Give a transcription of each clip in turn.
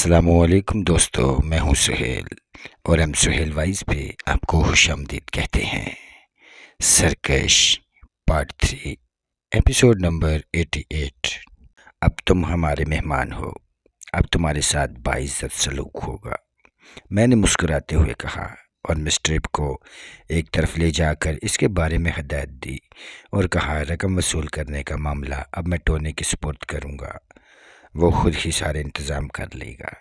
السلام علیکم دوستو، میں ہوں سہیل اور ہم سہیل وائز پہ آپ کو خوش آمدید کہتے ہیں۔ سرکش پارٹ 3 ایپیسوڈ نمبر 88۔ اب تم ہمارے مہمان ہو، اب تمہارے ساتھ باعزت سلوک ہوگا، میں نے مسکراتے ہوئے کہا اور مسٹرپ کو ایک طرف لے جا کر اس کے بارے میں ہدایت دی اور کہا رقم وصول کرنے کا معاملہ اب میں ٹونی کی سپرد کروں گا، وہ خود ہی سارے انتظام کر لے گا۔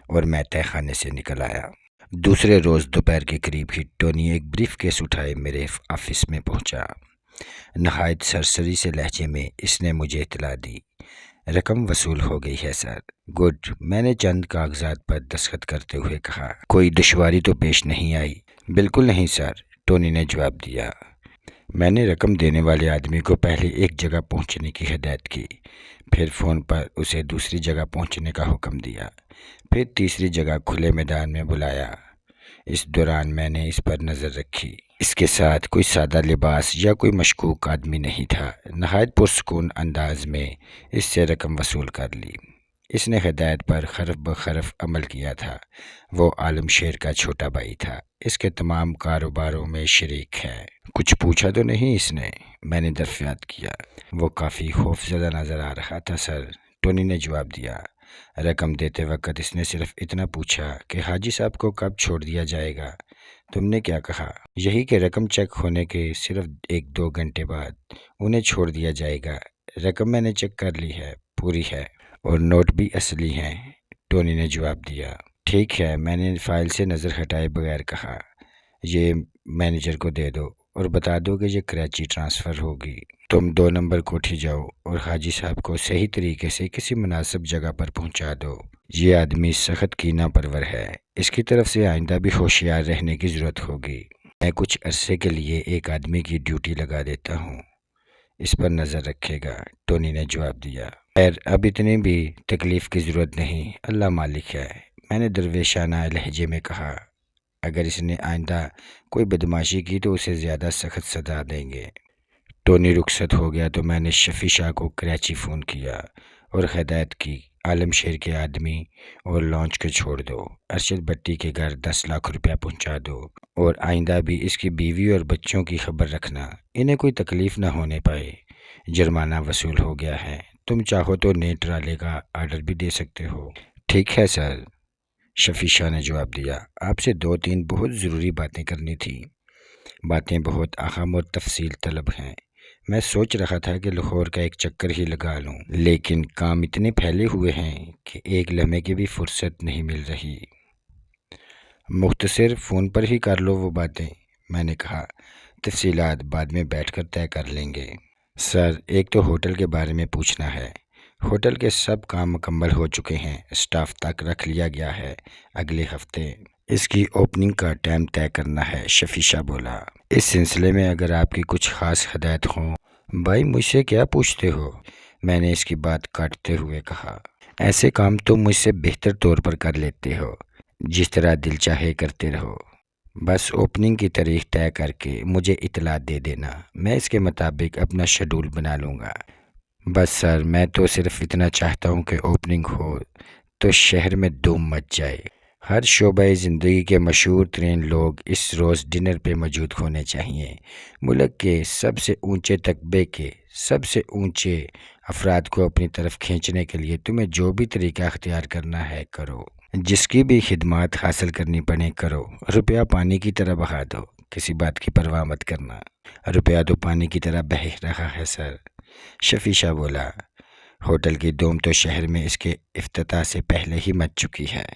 اور میں تہہ خانے سے نکل آیا۔ دوسرے روز دوپہر کے قریب ہی ٹونی ایک بریف کیس اٹھائے میرے آفس میں پہنچا۔ نہایت سرسری سے لہجے میں اس نے مجھے اطلاع دی، رقم وصول ہو گئی ہے سر۔ گڈ، میں نے چند کاغذات پر دستخط کرتے ہوئے کہا، کوئی دشواری تو پیش نہیں آئی؟ بالکل نہیں سر، ٹونی نے جواب دیا۔ میں نے رقم دینے والے آدمی کو پہلے ایک جگہ پہنچنے کی ہدایت کی، پھر فون پر اسے دوسری جگہ پہنچنے کا حکم دیا، پھر تیسری جگہ کھلے میدان میں بلایا۔ اس دوران میں نے اس پر نظر رکھی، اس کے ساتھ کوئی سادہ لباس یا کوئی مشکوک آدمی نہیں تھا۔ نہایت پرسکون انداز میں اس سے رقم وصول کر لی۔ اس نے ہدایت پر حرف بحرف عمل کیا تھا۔ وہ عالم شیر کا چھوٹا بھائی تھا، اس کے تمام کاروباروں میں شریک ہے۔ کچھ پوچھا تو نہیں اس نے؟ میں نے دریافت کیا۔ وہ کافی خوفزدہ نظر آ رہا تھا سر، ٹونی نے جواب دیا۔ رقم دیتے وقت اس نے صرف اتنا پوچھا کہ حاجی صاحب کو کب چھوڑ دیا جائے گا؟ تم نے کیا کہا؟ یہی کہ رقم چیک ہونے کے صرف 1-2 گھنٹے بعد انہیں چھوڑ دیا جائے گا۔ رقم میں نے چیک کر لی ہے، پوری ہے، اور نوٹ بھی اصلی ہیں، ٹونی نے جواب دیا۔ ٹھیک ہے، میں نے فائل سے نظر ہٹائے بغیر کہا، یہ مینیجر کو دے دو اور بتا دو کہ یہ کراچی ٹرانسفر ہوگی۔ تم 2 نمبر کوٹھی جاؤ اور حاجی صاحب کو صحیح طریقے سے کسی مناسب جگہ پر پہنچا دو۔ یہ آدمی سخت کینہ پرور ہے، اس کی طرف سے آئندہ بھی ہوشیار رہنے کی ضرورت ہوگی۔ میں کچھ عرصے کے لیے ایک آدمی کی ڈیوٹی لگا دیتا ہوں، اس پر نظر رکھے گا، ٹونی نے جواب دیا۔ خیر، اب اتنی بھی تکلیف کی ضرورت نہیں، اللہ مالک ہے، میں نے درویشانہ لہجے میں کہا۔ اگر اس نے آئندہ کوئی بدماشی کی تو اسے زیادہ سخت سزا دیں گے۔ ٹونی رخصت ہو گیا تو میں نے شفیع شاہ کو کراچی فون کیا اور ہدایت کی، عالم شیر کے آدمی اور لانچ کو چھوڑ دو، ارشد بٹی کے گھر 10 لاکھ روپیہ پہنچا دو، اور آئندہ بھی اس کی بیوی اور بچوں کی خبر رکھنا، انہیں کوئی تکلیف نہ ہونے پائے۔ جرمانہ وصول ہو گیا ہے، تم چاہو تو نئے ٹرالے کا آرڈر بھی دے سکتے ہو۔ ٹھیک ہے سر، شفیع شاہ نے جواب دیا۔ آپ سے 2-3 بہت ضروری باتیں کرنی تھیں۔ باتیں بہت اہم اور تفصیل طلب ہیں۔ میں سوچ رہا تھا کہ لاہور کا ایک چکر ہی لگا لوں، لیکن کام اتنے پھیلے ہوئے ہیں کہ ایک لمحے کی بھی فرصت نہیں مل رہی۔ مختصر فون پر ہی کر لو وہ باتیں، میں نے کہا، تفصیلات بعد میں بیٹھ کر طے کر لیں گے۔ سر، ایک تو ہوٹل کے بارے میں پوچھنا ہے۔ ہوٹل کے سب کام مکمل ہو چکے ہیں، سٹاف تک رکھ لیا گیا ہے، اگلے ہفتے اس کی اوپننگ کا ٹائم طے کرنا ہے، شفیع شاہ بولا۔ اس سلسلے میں اگر آپ کی کچھ خاص ہدایت ہوں۔ بھائی مجھ سے کیا پوچھتے ہو؟ میں نے اس کی بات کاٹتے ہوئے کہا۔ ایسے کام تم مجھ سے بہتر طور پر کر لیتے ہو، جس طرح دل چاہے کرتے رہو۔ بس اوپننگ کی تاریخ طے کر کے مجھے اطلاع دے دینا، میں اس کے مطابق اپنا شیڈول بنا لوں گا۔ بس سر، میں تو صرف اتنا چاہتا ہوں کہ اوپننگ ہو تو شہر میں دھوم مچ جائے۔ ہر شعبہ زندگی کے مشہور ترین لوگ اس روز ڈنر پہ موجود ہونے چاہئیں۔ ملک کے سب سے اونچے رتبے کے سب سے اونچے افراد کو اپنی طرف کھینچنے کے لیے تمہیں جو بھی طریقہ اختیار کرنا ہے کرو، جس کی بھی خدمات حاصل کرنی پڑے کرو۔ روپیہ پانی کی طرح بہا دو، کسی بات کی پرواہ مت کرنا۔ روپیہ تو پانی کی طرح بہہ رہا ہے سر، شفیع شاہ بولا۔ ہوٹل کی دھوم تو شہر میں اس کے افتتاح سے پہلے ہی مچ چکی ہے۔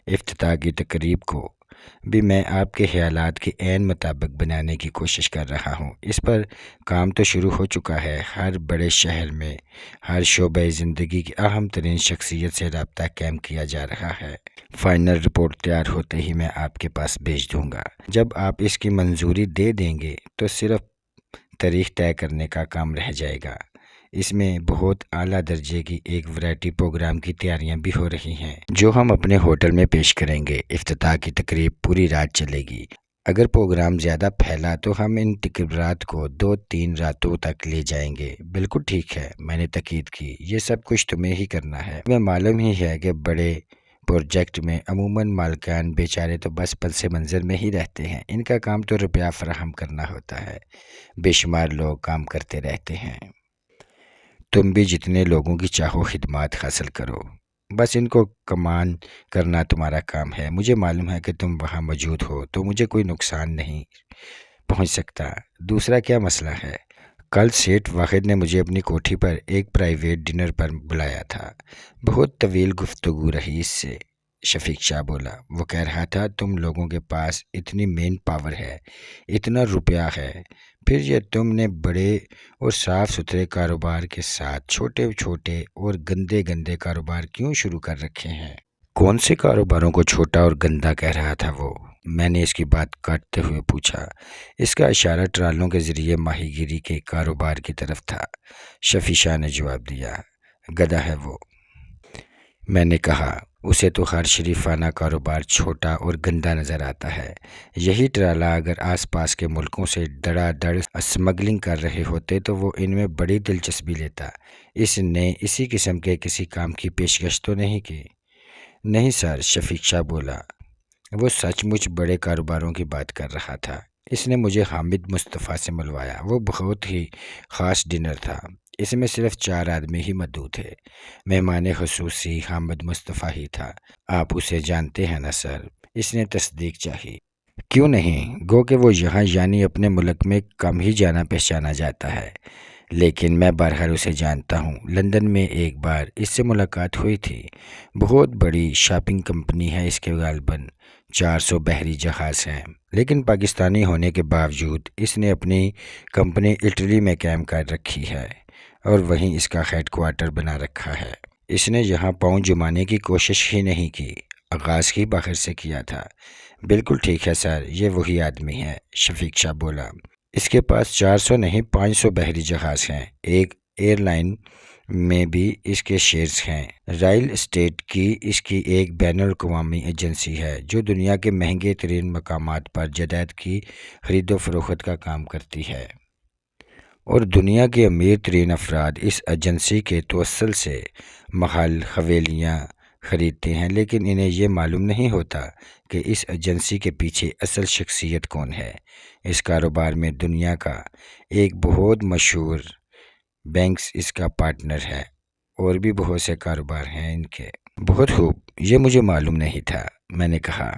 افتتاح کی تقریب کو بھی میں آپ کے خیالات کے عین مطابق بنانے کی کوشش کر رہا ہوں۔ اس پر کام تو شروع ہو چکا ہے۔ ہر بڑے شہر میں ہر شعبہ زندگی کی اہم ترین شخصیت سے رابطہ قائم کیا جا رہا ہے۔ فائنل رپورٹ تیار ہوتے ہی میں آپ کے پاس بھیج دوں گا۔ جب آپ اس کی منظوری دے دیں گے تو صرف تاریخ طے کرنے کا کام رہ جائے گا۔ اس میں بہت اعلیٰ درجے کی ایک ورائٹی پروگرام کی تیاریاں بھی ہو رہی ہیں جو ہم اپنے ہوٹل میں پیش کریں گے۔ افتتاح کی تقریب پوری رات چلے گی۔ اگر پروگرام زیادہ پھیلا تو ہم ان تقریبات کو 2-3 راتوں تک لے جائیں گے۔ بالکل ٹھیک ہے، میں نے تاکید کی، یہ سب کچھ تمہیں ہی کرنا ہے۔ تمہیں معلوم ہی ہے کہ بڑے پروجیکٹ میں عموماً مالکان بیچارے تو بس پس منظر میں ہی رہتے ہیں، ان کا کام تو روپیہ فراہم کرنا ہوتا ہے۔ بے شمار لوگ کام کرتے رہتے ہیں، تم بھی جتنے لوگوں کی چاہو خدمات حاصل کرو، بس ان کو کمان کرنا تمہارا کام ہے۔ مجھے معلوم ہے کہ تم وہاں موجود ہو تو مجھے کوئی نقصان نہیں پہنچ سکتا۔ دوسرا کیا مسئلہ ہے؟ کل سیٹھ واحد نے مجھے اپنی کوٹھی پر ایک پرائیویٹ ڈنر پر بلایا تھا، بہت طویل گفتگو رہی اس سے۔ شفیق شاہ بولا۔ وہ کہہ رہا تھا تم لوگوں کے پاس اتنی مین پاور ہے، اتنا روپیہ ہے، پھر یہ تم نے بڑے اور صاف ستھرے کاروبار کے ساتھ چھوٹے چھوٹے اور گندے گندے کاروبار کیوں شروع کر رکھے ہیں؟ کون سے کاروباروں کو چھوٹا اور گندا کہہ رہا تھا وہ؟ میں نے اس کی بات کاٹتے ہوئے پوچھا۔ اس کا اشارہ ٹرالوں کے ذریعے ماہی گیری کے کاروبار کی طرف تھا۔ شفیع شاہ نے جواب دیا۔ گدھا ہے وہ، میں نے کہا۔ اسے تو ہر شریفانہ کاروبار چھوٹا اور گندا نظر آتا ہے۔ یہی ٹرالا اگر آس پاس کے ملکوں سے دڑا دڑ اسمگلنگ کر رہے ہوتے تو وہ ان میں بڑی دلچسپی لیتا۔ اس نے اسی قسم کے کسی کام کی پیشکش تو نہیں کی؟ نہیں سر، شفیق شاہ بولا۔ وہ سچ مچ بڑے کاروباروں کی بات کر رہا تھا۔ اس نے مجھے حامد مصطفیٰ سے ملوایا۔ وہ بہت ہی خاص ڈنر تھا، اس میں صرف 4 آدمی ہی مدعو تھے۔ مہمان خصوصی حامد مصطفیٰ ہی تھا۔ آپ اسے جانتے ہیں نا سر؟ اس نے تصدیق چاہی۔ کیوں نہیں، گو کہ وہ یہاں یعنی اپنے ملک میں کم ہی جانا پہچانا جاتا ہے، لیکن میں بہرحال اسے جانتا ہوں۔ لندن میں ایک بار اس سے ملاقات ہوئی تھی۔ بہت بڑی شاپنگ کمپنی ہے اس کے، غالباً 400 بحری جہاز ہیں، لیکن پاکستانی ہونے کے باوجود اس نے اپنی کمپنی اٹلی میں قائم کر رکھی ہے اور وہیں اس کا ہیڈ کوارٹر بنا رکھا ہے۔ اس نے یہاں پاؤں جمانے کی کوشش ہی نہیں کی، آغاز ہی باہر سے کیا تھا۔ بالکل ٹھیک ہے سر، یہ وہی آدمی ہے، شفیق شاہ بولا۔ اس کے پاس 400 نہیں 500 بحری جہاز ہیں۔ ایک ایئر لائن میں بھی اس کے شیئرز ہیں۔ رائل اسٹیٹ کی اس کی ایک بین الاقوامی ایجنسی ہے جو دنیا کے مہنگے ترین مقامات پر جائیداد کی خرید و فروخت کا کام کرتی ہے، اور دنیا کے امیر ترین افراد اس ایجنسی کے توسل سے محل حویلیاں خریدتے ہیں، لیکن انہیں یہ معلوم نہیں ہوتا کہ اس ایجنسی کے پیچھے اصل شخصیت کون ہے۔ اس کاروبار میں دنیا کا ایک بہت مشہور بینکس اس کا پارٹنر ہے، اور بھی بہت سے کاروبار ہیں ان کے۔ بہت خوب، یہ مجھے معلوم نہیں تھا، میں نے کہا۔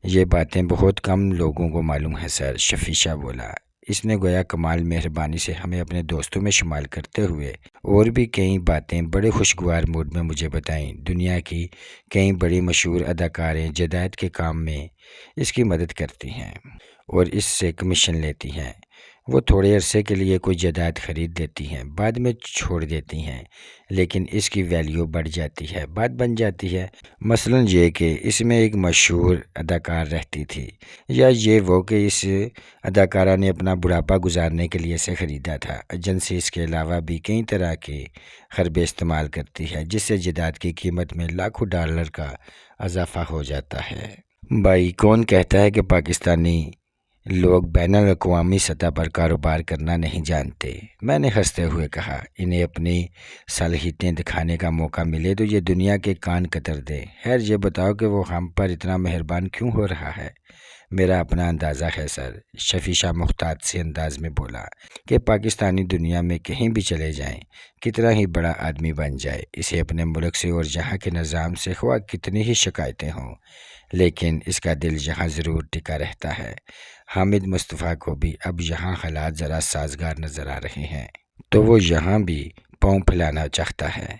یہ باتیں بہت کم لوگوں کو معلوم ہیں سر، شفیع شاہ بولا۔ اس نے گویا کمال مہربانی سے ہمیں اپنے دوستوں میں شمال کرتے ہوئے اور بھی کئی باتیں بڑے خوشگوار موڈ میں مجھے بتائیں۔ دنیا کی کئی بڑی مشہور اداکاریں جائیداد کے کام میں اس کی مدد کرتی ہیں اور اس سے کمیشن لیتی ہیں۔ وہ تھوڑے عرصے کے لیے کوئی جائیداد خرید دیتی ہیں، بعد میں چھوڑ دیتی ہیں، لیکن اس کی ویلیو بڑھ جاتی ہے، بات بن جاتی ہے۔ مثلاً یہ کہ اس میں ایک مشہور اداکار رہتی تھی، یا یہ وہ کہ اس اداکارہ نے اپنا بڑھاپا گزارنے کے لیے اسے خریدا تھا۔ ایجنسی اس کے علاوہ بھی کئی طرح کے حربے استعمال کرتی ہے، جس سے جائیداد کی قیمت میں لاکھوں ڈالر کا اضافہ ہو جاتا ہے۔ بھائی، کون کہتا ہے کہ پاکستانی لوگ بین الاقوامی سطح پر کاروبار کرنا نہیں جانتے؟ میں نے ہنستے ہوئے کہا۔ انہیں اپنی صلاحیتیں دکھانے کا موقع ملے تو یہ دنیا کے کان کتر دیں۔ خیر، یہ بتاؤ کہ وہ ہم پر اتنا مہربان کیوں ہو رہا ہے؟ میرا اپنا اندازہ ہے سر، شفیع شاہ محتاط سے انداز میں بولا، کہ پاکستانی دنیا میں کہیں بھی چلے جائیں، کتنا ہی بڑا آدمی بن جائے، اسے اپنے ملک سے اور یہاں کے نظام سے خواہ کتنی ہی شکایتیں ہوں، لیکن اس کا دل یہاں ضرور ٹکا رہتا ہے۔ حامد مصطفیٰ کو بھی اب یہاں حالات ذرا سازگار نظر آ رہے ہیں، تو وہ یہاں بھی پاؤں پھیلانا چاہتا ہے۔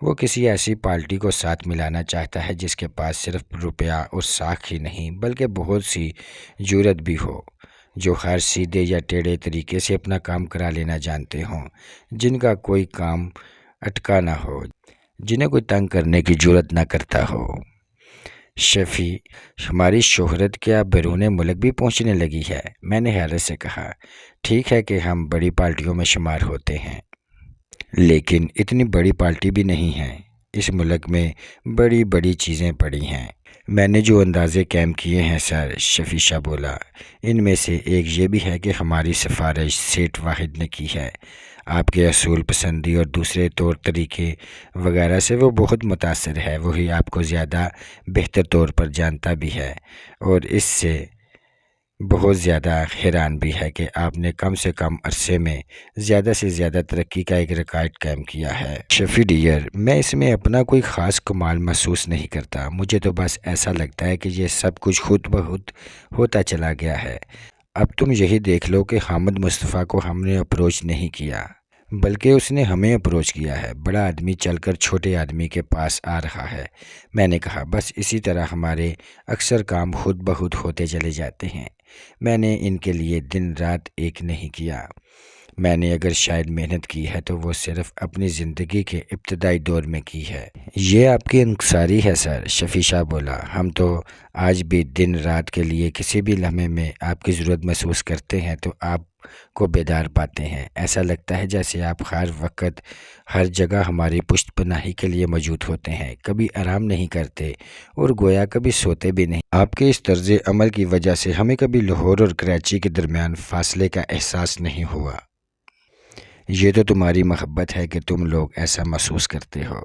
وہ کسی ایسی پارٹی کو ساتھ ملانا چاہتا ہے جس کے پاس صرف روپیہ اور ساکھ ہی نہیں بلکہ بہت سی جرأت بھی ہو، جو ہر سیدھے یا ٹیڑھے طریقے سے اپنا کام کرا لینا جانتے ہوں، جن کا کوئی کام اٹکا نہ ہو، جنہیں کوئی تنگ کرنے کی جرأت نہ کرتا ہو۔ شفیع، ہماری شہرت کیا بیرون ملک بھی پہنچنے لگی ہے؟ میں نے حیرت سے کہا۔ ٹھیک ہے کہ ہم بڑی پارٹیوں میں شمار ہوتے ہیں، لیکن اتنی بڑی پارٹی بھی نہیں ہے۔ اس ملک میں بڑی بڑی چیزیں پڑی ہیں۔ میں نے جو اندازے قائم کیے ہیں سر، شفیع شاہ بولا، ان میں سے ایک یہ بھی ہے کہ ہماری سفارش سیٹھ واحد نے کی ہے۔ آپ کے اصول پسندی اور دوسرے طور طریقے وغیرہ سے وہ بہت متاثر ہے، وہی آپ کو زیادہ بہتر طور پر جانتا بھی ہے، اور اس سے بہت زیادہ حیران بھی ہے کہ آپ نے کم سے کم عرصے میں زیادہ سے زیادہ ترقی کا ایک ریکارڈ قائم کیا ہے۔ شفیع ڈیئر، میں اس میں اپنا کوئی خاص کمال محسوس نہیں کرتا، مجھے تو بس ایسا لگتا ہے کہ یہ سب کچھ خود بخود ہوتا چلا گیا ہے۔ اب تم یہی دیکھ لو کہ حامد مصطفیٰ کو ہم نے اپروچ نہیں کیا، بلکہ اس نے ہمیں اپروچ کیا ہے۔ بڑا آدمی چل کر چھوٹے آدمی کے پاس آ رہا ہے۔ میں نے کہا، بس اسی طرح ہمارے اکثر کام خود بخود ہوتے چلے جاتے ہیں۔ میں نے ان کے لیے دن رات ایک نہیں کیا۔ میں نے اگر شاید محنت کی ہے تو وہ صرف اپنی زندگی کے ابتدائی دور میں کی ہے۔ یہ آپ کی انکساری ہے سر، شفیع شاہ بولا۔ ہم تو آج بھی دن رات کے لیے کسی بھی لمحے میں آپ کی ضرورت محسوس کرتے ہیں تو آپ کو بیدار پاتے ہیں۔ ایسا لگتا ہے جیسے آپ ہر وقت ہر جگہ ہماری پشت پناہی کے لیے موجود ہوتے ہیں، کبھی آرام نہیں کرتے اور گویا کبھی سوتے بھی نہیں۔ آپ کے اس طرز عمل کی وجہ سے ہمیں کبھی لاہور اور کراچی کے درمیان فاصلے کا احساس نہیں ہوا۔ یہ تو تمہاری محبت ہے کہ تم لوگ ایسا محسوس کرتے ہو۔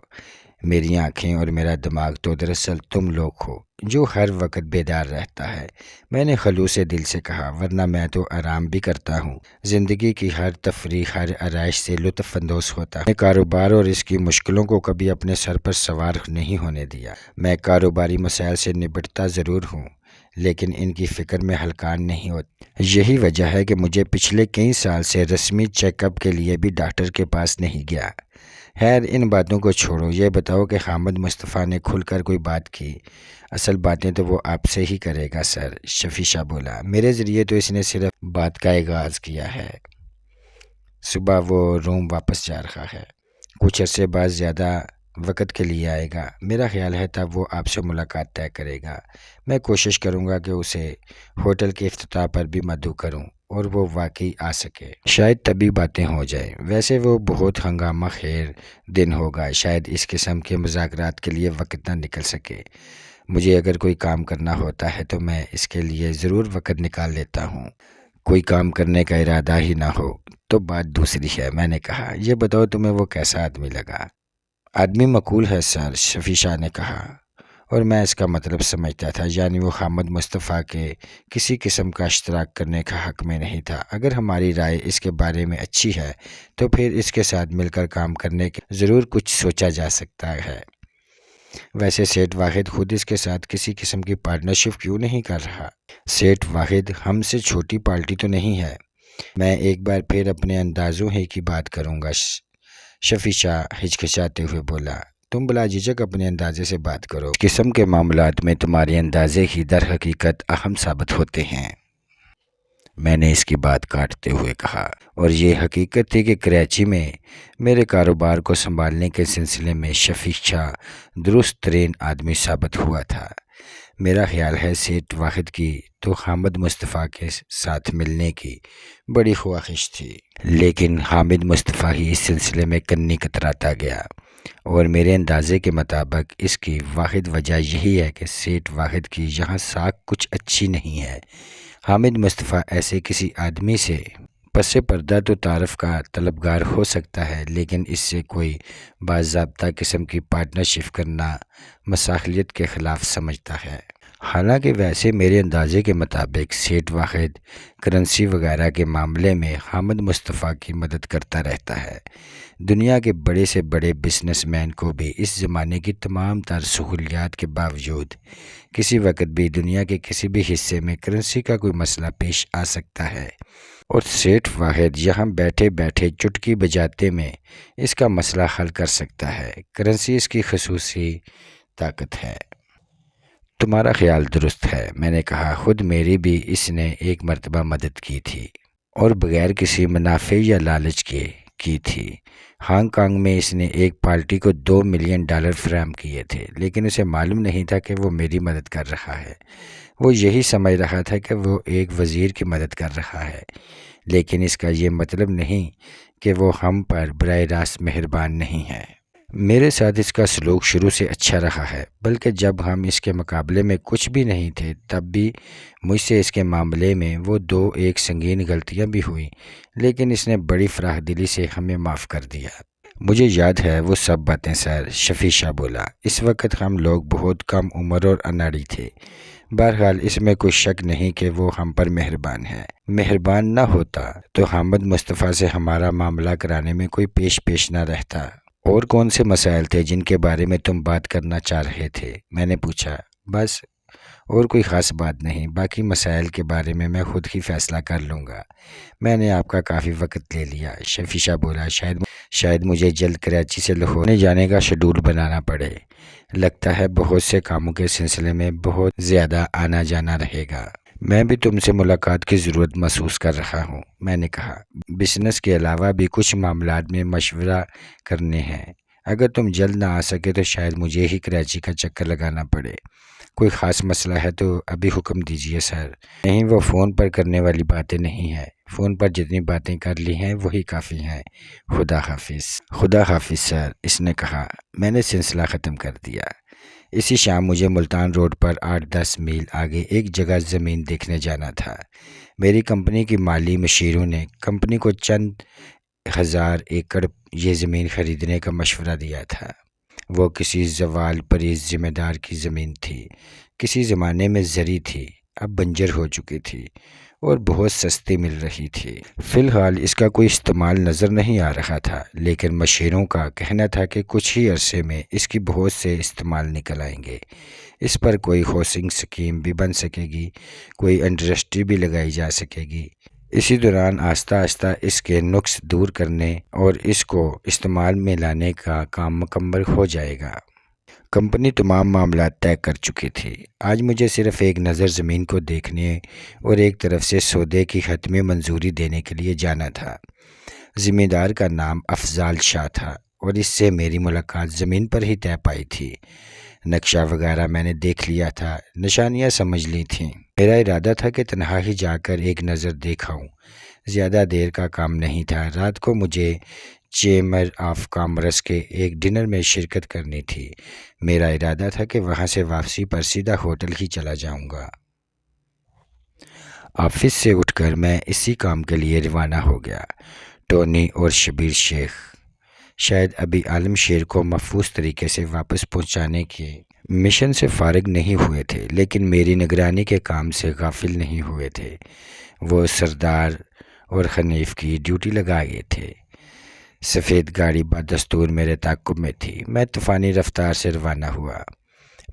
میری آنکھیں اور میرا دماغ تو دراصل تم لوگ ہو جو ہر وقت بیدار رہتا ہے، میں نے خلوص دل سے کہا، ورنہ میں تو آرام بھی کرتا ہوں، زندگی کی ہر تفریح، ہر آرائش سے لطف اندوز ہوتا ہوں۔ میں کاروبار اور اس کی مشکلوں کو کبھی اپنے سر پر سوار نہیں ہونے دیا۔ میں کاروباری مسائل سے نپٹتا ضرور ہوں، لیکن ان کی فکر میں ہلکان نہیں ہوتی۔ یہی وجہ ہے کہ مجھے پچھلے کئی سال سے رسمی چیک اپ کے لیے بھی ڈاکٹر کے پاس نہیں گیا۔ خیر، ان باتوں کو چھوڑو، یہ بتاؤ کہ حامد مصطفیٰ نے کھل کر کوئی بات کی؟ اصل باتیں تو وہ آپ سے ہی کرے گا سر، شفیع شاہ بولا۔ میرے ذریعے تو اس نے صرف بات کا آغاز کیا ہے۔ صبح وہ روم واپس جا رہا ہے، کچھ عرصے بعد زیادہ وقت کے لیے آئے گا۔ میرا خیال ہے تب وہ آپ سے ملاقات طے کرے گا۔ میں کوشش کروں گا کہ اسے ہوٹل کے افتتاح پر بھی مدعو کروں اور وہ واقعی آ سکے، شاید تبھی باتیں ہو جائیں۔ ویسے وہ بہت ہنگامہ خیر دن ہوگا، شاید اس قسم کے مذاکرات کے لیے وقت نہ نکل سکے۔ مجھے اگر کوئی کام کرنا ہوتا ہے تو میں اس کے لیے ضرور وقت نکال لیتا ہوں، کوئی کام کرنے کا ارادہ ہی نہ ہو تو بات دوسری ہے۔ میں نے کہا، یہ بتاؤ تمہیں وہ کیسا آدمی لگا؟ آدمی معقول ہے سر، شفیع شاہ نے کہا، اور میں اس کا مطلب سمجھتا تھا، یعنی وہ حامد مصطفیٰ کے کسی قسم کا اشتراک کرنے کا حق میں نہیں تھا۔ اگر ہماری رائے اس کے بارے میں اچھی ہے تو پھر اس کے ساتھ مل کر کام کرنے کے ضرور کچھ سوچا جا سکتا ہے۔ ویسے سیٹھ واحد خود اس کے ساتھ کسی قسم کی پارٹنرشپ کیوں نہیں کر رہا؟ سیٹھ واحد ہم سے چھوٹی پارٹی تو نہیں ہے۔ میں ایک بار پھر اپنے اندازوں ہی کی بات کروں گا، شفیع شاہ ہچکچاتے ہوئے بولا۔ تم بلا جھجک اپنے اندازے سے بات کرو، اس قسم کے معاملات میں تمہارے اندازے ہی در حقیقت اہم ثابت ہوتے ہیں۔ میں نے اس کی بات کاٹتے ہوئے کہا، اور یہ حقیقت تھی کہ کراچی میں میرے کاروبار کو سنبھالنے کے سلسلے میں شفیع شاہ درست ترین آدمی ثابت ہوا تھا۔ میرا خیال ہے سیٹھ واحد کی تو حامد مصطفیٰ کے ساتھ ملنے کی بڑی خواہش تھی، لیکن حامد مصطفیٰ ہی اس سلسلے میں کنی کتراتا گیا، اور میرے اندازے کے مطابق اس کی واحد وجہ یہی ہے کہ سیٹھ واحد کی یہاں ساکھ کچھ اچھی نہیں ہے۔ حامد مصطفیٰ ایسے کسی آدمی سے پس پردہ تو تعارف کا طلبگار ہو سکتا ہے، لیکن اس سے کوئی باضابطہ قسم کی پارٹنرشپ کرنا مساحلیت کے خلاف سمجھتا ہے۔ حالانکہ ویسے میرے اندازے کے مطابق سیٹھ واحد کرنسی وغیرہ کے معاملے میں حامد مصطفیٰ کی مدد کرتا رہتا ہے۔ دنیا کے بڑے سے بڑے بزنس مین کو بھی اس زمانے کی تمام تر سہولیات کے باوجود کسی وقت بھی دنیا کے کسی بھی حصے میں کرنسی کا کوئی مسئلہ پیش آ سکتا ہے، اور سیٹھ واحد یہاں بیٹھے بیٹھے چٹکی بجاتے میں اس کا مسئلہ حل کر سکتا ہے۔ کرنسی اس کی خصوصی طاقت ہے۔ تمہارا خیال درست ہے، میں نے کہا۔ خود میری بھی اس نے ایک مرتبہ مدد کی تھی، اور بغیر کسی منافع یا لالچ کے کی تھی۔ ہانگ کانگ میں اس نے ایک پارٹی کو $2 ملین فراہم کیے تھے، لیکن اسے معلوم نہیں تھا کہ وہ میری مدد کر رہا ہے۔ وہ یہی سمجھ رہا تھا کہ وہ ایک وزیر کی مدد کر رہا ہے، لیکن اس کا یہ مطلب نہیں کہ وہ ہم پر براہ راست مہربان نہیں ہے۔ میرے ساتھ اس کا سلوک شروع سے اچھا رہا ہے، بلکہ جب ہم اس کے مقابلے میں کچھ بھی نہیں تھے تب بھی مجھ سے اس کے معاملے میں وہ دو ایک سنگین غلطیاں بھی ہوئیں، لیکن اس نے بڑی فراخ دلی سے ہمیں معاف کر دیا۔ مجھے یاد ہے وہ سب باتیں سر، شفیع بولا۔ اس وقت ہم لوگ بہت کم عمر اور اناڑی تھے۔ بہرحال اس میں کوئی شک نہیں کہ وہ ہم پر مہربان ہے۔ مہربان نہ ہوتا تو حامد مصطفیٰ سے ہمارا معاملہ کرانے میں کوئی پیش نہ رہتا۔ اور کون سے مسائل تھے جن کے بارے میں تم بات کرنا چاہ رہے تھے؟ میں نے پوچھا۔ بس اور کوئی خاص بات نہیں، باقی مسائل کے بارے میں میں خود ہی فیصلہ کر لوں گا۔ میں نے آپ کا کافی وقت لے لیا، شفیع بولا۔ شاید مجھے جلد کراچی سے لاہور جانے کا شیڈول بنانا پڑے۔ لگتا ہے بہت سے کاموں کے سلسلے میں بہت زیادہ آنا جانا رہے گا۔ میں بھی تم سے ملاقات کی ضرورت محسوس کر رہا ہوں، میں نے کہا۔ بزنس کے علاوہ بھی کچھ معاملات میں مشورہ کرنے ہیں۔ اگر تم جلد نہ آ سکے تو شاید مجھے ہی کراچی کا چکر لگانا پڑے۔ کوئی خاص مسئلہ ہے تو ابھی حکم دیجئے سر۔ نہیں، وہ فون پر کرنے والی باتیں نہیں ہیں۔ فون پر جتنی باتیں کر لی ہیں وہی کافی ہیں۔ خدا حافظ۔ خدا حافظ سر، اس نے کہا۔ میں نے سلسلہ ختم کر دیا۔ اسی شام مجھے ملتان روڈ پر 8-10 میل آگے ایک جگہ زمین دیکھنے جانا تھا۔ میری کمپنی کی مالی مشیروں نے کمپنی کو چند ہزار ایکڑ یہ زمین خریدنے کا مشورہ دیا تھا۔ وہ کسی زوال پریز ذمہ دار کی زمین تھی۔ کسی زمانے میں زرعی تھی، اب بنجر ہو چکی تھی اور بہت سستی مل رہی تھی۔ فی الحال اس کا کوئی استعمال نظر نہیں آ رہا تھا، لیکن مشیروں کا کہنا تھا کہ کچھ ہی عرصے میں اس کی بہت سے استعمال نکل آئیں گے۔ اس پر کوئی ہاؤسنگ سکیم بھی بن سکے گی، کوئی انڈسٹری بھی لگائی جا سکے گی۔ اسی دوران آہستہ آہستہ اس کے نقص دور کرنے اور اس کو استعمال میں لانے کا کام مکمل ہو جائے گا۔ کمپنی تمام معاملات طے کر چکی تھی۔ آج مجھے صرف ایک نظر زمین کو دیکھنے اور ایک طرف سے سودے کی حتمی منظوری دینے کے لیے جانا تھا۔ ذمہ دار کا نام افضال شاہ تھا اور اس سے میری ملاقات زمین پر ہی طے پائی تھی۔ نقشہ وغیرہ میں نے دیکھ لیا تھا، نشانیاں سمجھ لی تھیں۔ میرا ارادہ تھا کہ تنہا ہی جا کر ایک نظر دیکھ آؤں۔ زیادہ دیر کا کام نہیں تھا۔ رات کو مجھے چیمبر آف کامرس کے ایک ڈنر میں شرکت کرنی تھی۔ میرا ارادہ تھا کہ وہاں سے واپسی پر سیدھا ہوٹل ہی چلا جاؤں گا۔ آفس سے اٹھ کر میں اسی کام کے لیے روانہ ہو گیا۔ ٹونی اور شبیر شیخ شاید ابھی عالم شیر کو محفوظ طریقے سے واپس پہنچانے کے مشن سے فارغ نہیں ہوئے تھے، لیکن میری نگرانی کے کام سے غافل نہیں ہوئے تھے۔ وہ سردار اور حنیف کی ڈیوٹی لگائے تھے۔ سفید گاڑی بدستور میرے تعاقب میں تھی۔ میں طوفانی رفتار سے روانہ ہوا۔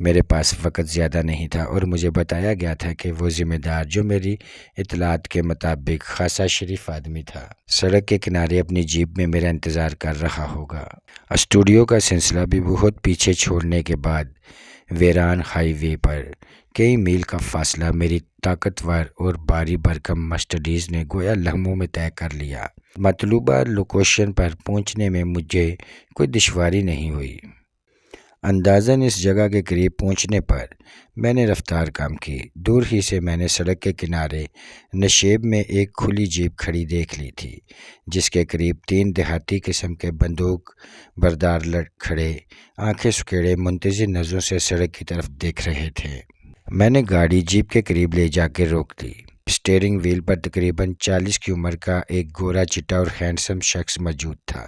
میرے پاس وقت زیادہ نہیں تھا اور مجھے بتایا گیا تھا کہ وہ ذمہ دار، جو میری اطلاعات کے مطابق خاصا شریف آدمی تھا، سڑک کے کنارے اپنی جیپ میں میرا انتظار کر رہا ہوگا۔ اسٹوڈیو کا سلسلہ بھی بہت پیچھے چھوڑنے کے بعد ویران ہائی وے پر کئی میل کا فاصلہ میری طاقتور اور بھاری بھرکم مرسڈیز نے گویا لمحوں میں طے کر لیا۔ مطلوبہ لوکیشن پر پہنچنے میں مجھے کوئی دشواری نہیں ہوئی۔ اندازاً اس جگہ کے قریب پہنچنے پر میں نے رفتار کم کی۔ دور ہی سے میں نے سڑک کے کنارے نشیب میں ایک کھلی جیپ کھڑی دیکھ لی تھی، جس کے قریب 3 دیہاتی قسم کے بندوق بردار کھڑے آنکھیں سکیڑے منتظر نظروں سے سڑک کی طرف دیکھ رہے تھے۔ میں نے گاڑی جیپ کے قریب لے جا کے روک دی۔ اسٹیئرنگ وہیل پر تقریباً 40 کی عمر کا ایک گورا چٹا اور ہینڈسم شخص موجود تھا۔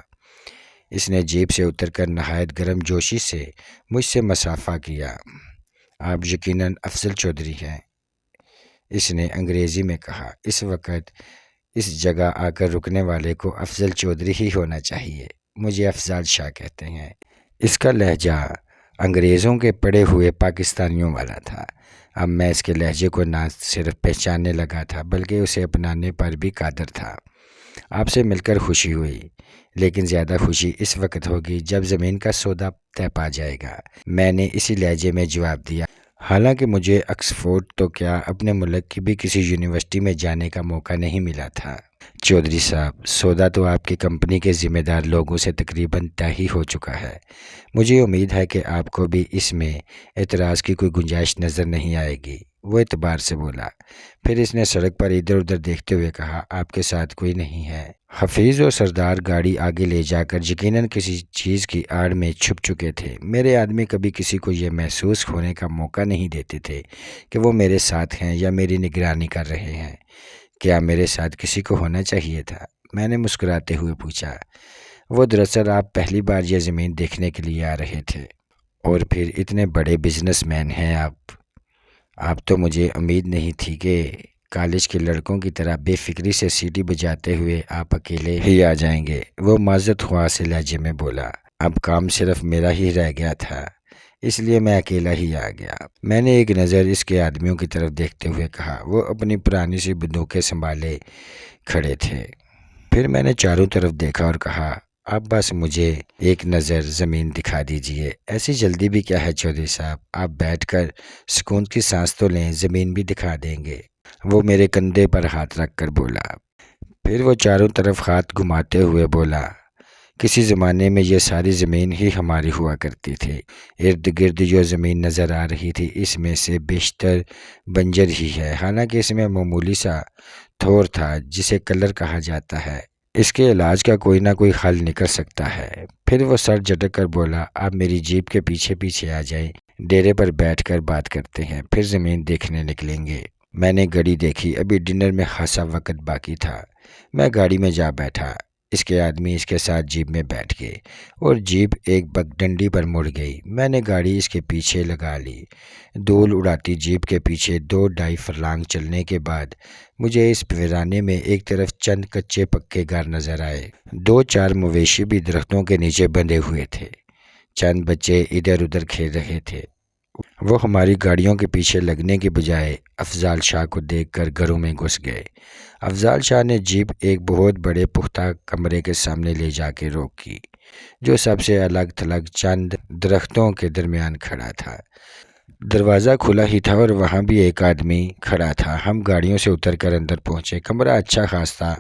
اس نے جیپ سے اتر کر نہایت گرم جوشی سے مجھ سے مصافحہ کیا۔ آپ یقیناً افضل چودھری ہیں، اس نے انگریزی میں کہا۔ اس وقت اس جگہ آ کر رکنے والے کو افضل چودھری ہی ہونا چاہیے۔ مجھے افضال شاہ کہتے ہیں۔ اس کا لہجہ انگریزوں کے پڑے ہوئے پاکستانیوں والا تھا۔ اب میں اس کے لہجے کو نہ صرف پہچاننے لگا تھا بلکہ اسے اپنانے پر بھی قادر تھا۔ آپ سے مل کر خوشی ہوئی، لیکن زیادہ خوشی اس وقت ہوگی جب زمین کا سودا طے پا جائے گا، میں نے اسی لہجے میں جواب دیا۔ حالانکہ مجھے آکسفورڈ تو کیا اپنے ملک کی بھی کسی یونیورسٹی میں جانے کا موقع نہیں ملا تھا۔ چودھری صاحب، سودا تو آپ کی کمپنی کے ذمہ دار لوگوں سے تقریباً طے ہی ہو چکا ہے۔ مجھے امید ہے کہ آپ کو بھی اس میں اعتراض کی کوئی گنجائش نظر نہیں آئے گی۔ وہ اعتبار سے بولا۔ پھر اس نے سڑک پر ادھر ادھر دیکھتے ہوئے کہا، آپ کے ساتھ کوئی نہیں ہے؟ حفیظ اور سردار گاڑی آگے لے جا کر یقیناً کسی چیز کی آڑ میں چھپ چکے تھے۔ میرے آدمی کبھی کسی کو یہ محسوس ہونے کا موقع نہیں دیتے تھے کہ وہ میرے ساتھ ہیں یا میری نگرانی کر رہے ہیں۔ کیا میرے ساتھ کسی کو ہونا چاہیے تھا؟ میں نے مسکراتے ہوئے پوچھا۔ وہ دراصل آپ پہلی بار یہ زمین دیکھنے کے لیے آ رہے تھے، اور پھر اتنے بڑے بزنس مین ہیں آپ تو مجھے امید نہیں تھی کہ کالج کے لڑکوں کی طرح بے فکری سے سیٹی بجاتے ہوئے آپ اکیلے ہی آ جائیں گے۔ وہ معذرت خواہ سے لہجے میں بولا، اب کام صرف میرا ہی رہ گیا تھا، اس لیے میں اکیلا ہی آ گیا۔ میں نے ایک نظر اس کے آدمیوں کی طرف دیکھتے ہوئے کہا۔ وہ اپنی پرانی سی بندوقیں سنبھالے کھڑے تھے۔ پھر میں نے چاروں طرف دیکھا اور کہا، اب بس مجھے ایک نظر زمین دکھا دیجئے۔ ایسی جلدی بھی کیا ہے چودھری صاحب؟ آپ بیٹھ کر سکون کی سانس تو لیں، زمین بھی دکھا دیں گے۔ وہ میرے کندھے پر ہاتھ رکھ کر بولا۔ پھر وہ چاروں طرف ہاتھ گھماتے ہوئے بولا، کسی زمانے میں یہ ساری زمین ہی ہماری ہوا کرتی تھی۔ ارد گرد جو زمین نظر آ رہی تھی اس میں سے بیشتر بنجر ہی ہے، حالانکہ اس میں معمولی سا تھور تھا جسے کلر کہا جاتا ہے۔ اس کے علاج کا کوئی نہ کوئی حل نکل سکتا ہے۔ پھر وہ سر جھٹک کر بولا، آپ میری جیپ کے پیچھے پیچھے آ جائیں، ڈیرے پر بیٹھ کر بات کرتے ہیں، پھر زمین دیکھنے نکلیں گے۔ میں نے گھڑی دیکھی، ابھی ڈنر میں خاصا وقت باقی تھا۔ میں گاڑی میں جا بیٹھا، اس کے آدمی اس کے ساتھ جیپ میں بیٹھ گئے اور جیپ ایک پگڈنڈی پر مڑ گئی۔ میں نے گاڑی اس کے پیچھے لگا لی۔ دھول اڑاتی جیپ کے پیچھے 2-2.5 فرلانگ چلنے کے بعد مجھے اس ویرانے میں ایک طرف چند کچے پکے گھر نظر آئے۔ 2-4 مویشی بھی درختوں کے نیچے بندھے ہوئے تھے۔ چند بچے ادھر ادھر کھیل رہے تھے۔ وہ ہماری گاڑیوں کے پیچھے لگنے کے بجائے افضال شاہ کو دیکھ کر گھروں میں گھس گئے۔ افضال شاہ نے جیپ ایک بہت بڑے پختہ کمرے کے سامنے لے جا کے روکی، جو سب سے الگ تھلگ چند درختوں کے درمیان کھڑا تھا۔ دروازہ کھلا ہی تھا اور وہاں بھی ایک آدمی کھڑا تھا۔ ہم گاڑیوں سے اتر کر اندر پہنچے۔ کمرہ اچھا خاصا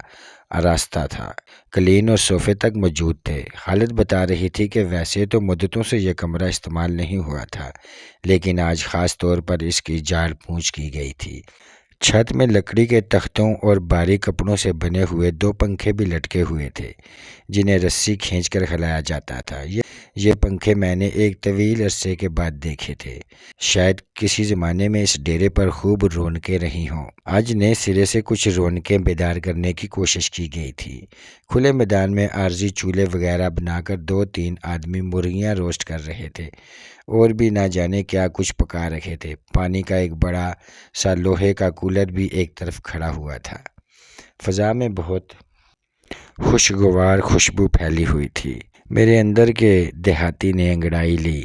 آراستہ تھا، قالین اور صوفے تک موجود تھے۔ خالد بتا رہی تھی کہ ویسے تو مدتوں سے یہ کمرہ استعمال نہیں ہوا تھا، لیکن آج خاص طور پر اس کی جھاڑ پونچھ کی گئی تھی۔ چھت میں لکڑی کے تختوں اور باریک کپڑوں سے بنے ہوئے 2 پنکھے بھی لٹکے ہوئے تھے، جنہیں رسی کھینچ کر ہلایا جاتا تھا۔ یہ پنکھے میں نے ایک طویل عرصے کے بعد دیکھے تھے۔ شاید کسی زمانے میں اس ڈیرے پر خوب رونقیں رہی ہوں۔ آج نئے سرے سے کچھ رونقیں بیدار کرنے کی کوشش کی گئی تھی۔ کھلے میدان میں عارضی چولہے وغیرہ بنا کر 2-3 آدمی مرغیاں روسٹ کر رہے تھے اور بھی نہ جانے کیا کچھ پکا رہے تھے۔ پانی کا ایک بڑا سا لوہے کا کولر بھی ایک طرف کھڑا ہوا تھا۔ فضا میں بہت خوشگوار خوشبو پھیلی ہوئی تھی۔ میرے اندر کے دیہاتی نے انگڑائی لی،